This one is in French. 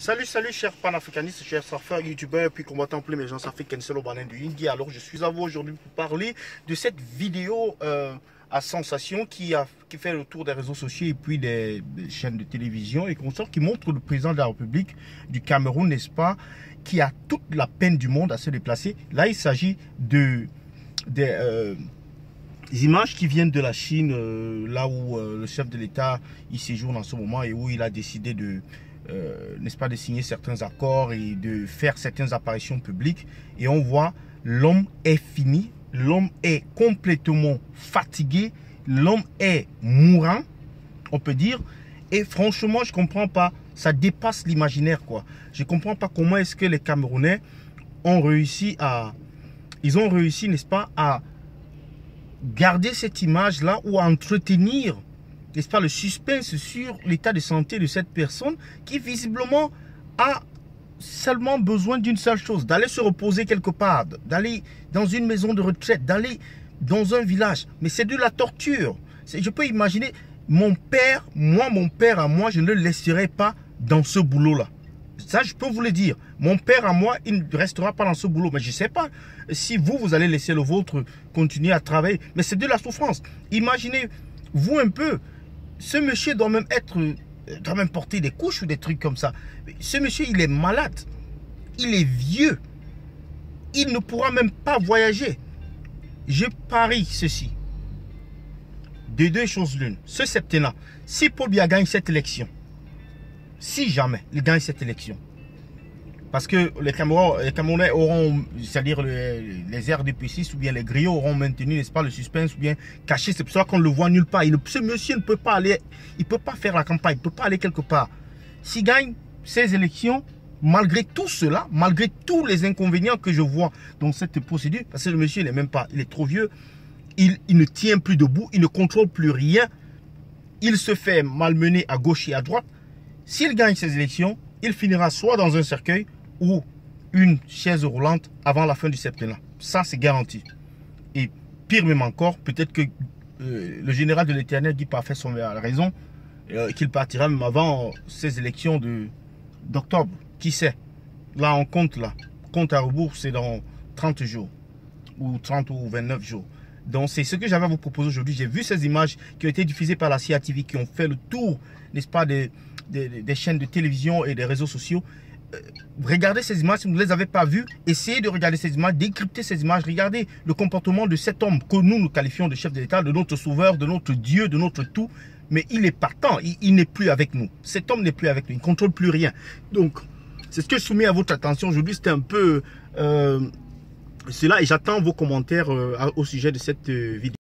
Salut, chers panafricanistes, chers surfeurs, youtubeurs, puis combattants pour l'émergence africaine, c'est le Banin du Hindi. Alors, je suis à vous aujourd'hui pour parler de cette vidéo à sensation qui fait le tour des réseaux sociaux et puis des chaînes de télévision et consorts, qui montre le président de la République du Cameroun, n'est-ce pas, qui a toute la peine du monde à se déplacer. Là, il s'agit des images qui viennent de la Chine, là où le chef de l'État il séjourne en ce moment et où il a décidé de n'est-ce pas, de signer certains accords et de faire certaines apparitions publiques. Et on voit l'homme est fini, l'homme est complètement fatigué, l'homme est mourant, on peut dire. Et franchement, je comprends pas, ça dépasse l'imaginaire, quoi. Je comprends pas comment est-ce que les Camerounais ont réussi n'est-ce pas, à garder cette image-là ou à entretenir, n'est-ce pas, le suspense sur l'état de santé de cette personne qui visiblement a seulement besoin d'une seule chose, d'aller se reposer quelque part, d'aller dans une maison de retraite, d'aller dans un village. Mais c'est de la torture. Je peux imaginer, mon père à moi, je ne le laisserai pas dans ce boulot-là. Ça, je peux vous le dire. Mon père à moi, il ne restera pas dans ce boulot. Mais je ne sais pas si vous allez laisser le vôtre continuer à travailler. Mais c'est de la souffrance. Imaginez-vous un peu. Ce monsieur doit même porter des couches ou des trucs comme ça. Ce monsieur, il est malade. Il est vieux. Il ne pourra même pas voyager. Je parie ceci. De deux choses l'une. Ce septennat, si Paul Biya gagne cette élection, si jamais il gagne cette élection, parce que les Camerounais auront, c'est-à-dire les RDP6 ou bien les griots auront maintenu, n'est-ce pas, le suspense ou bien caché. C'est pour ça qu'on ne le voit nulle part. Ce monsieur ne peut pas aller, il ne peut pas faire la campagne, il ne peut pas aller quelque part. S'il gagne ces élections, malgré tout cela, malgré tous les inconvénients que je vois dans cette procédure, parce que le monsieur, il n'est même pas, il est trop vieux, il ne tient plus debout, il ne contrôle plus rien, il se fait malmener à gauche et à droite. S'il gagne ces élections, il finira soit dans un cercueil ou une chaise roulante avant la fin du septennat. Ça, c'est garanti. Et pire même encore, peut-être que le général de l'Éternel, Guy Parfait, a raison, qu'il partira même avant ces élections d'octobre. Qui sait? Là, on compte à rebours, c'est dans 30 jours, ou 30 ou 29 jours. Donc, c'est ce que j'avais à vous proposer aujourd'hui. J'ai vu ces images qui ont été diffusées par la CIA TV, qui ont fait le tour, n'est-ce pas, des chaînes de télévision et des réseaux sociaux. Regardez ces images, si vous ne les avez pas vues, essayez de regarder ces images, décrypter ces images, regardez le comportement de cet homme que nous qualifions de chef de l'État, de notre sauveur, de notre Dieu, de notre tout. Mais il est partant, il n'est plus avec nous. Cet homme n'est plus avec nous, il ne contrôle plus rien. Donc, c'est ce que je soumets à votre attention aujourd'hui. C'était un peu cela et j'attends vos commentaires au sujet de cette vidéo.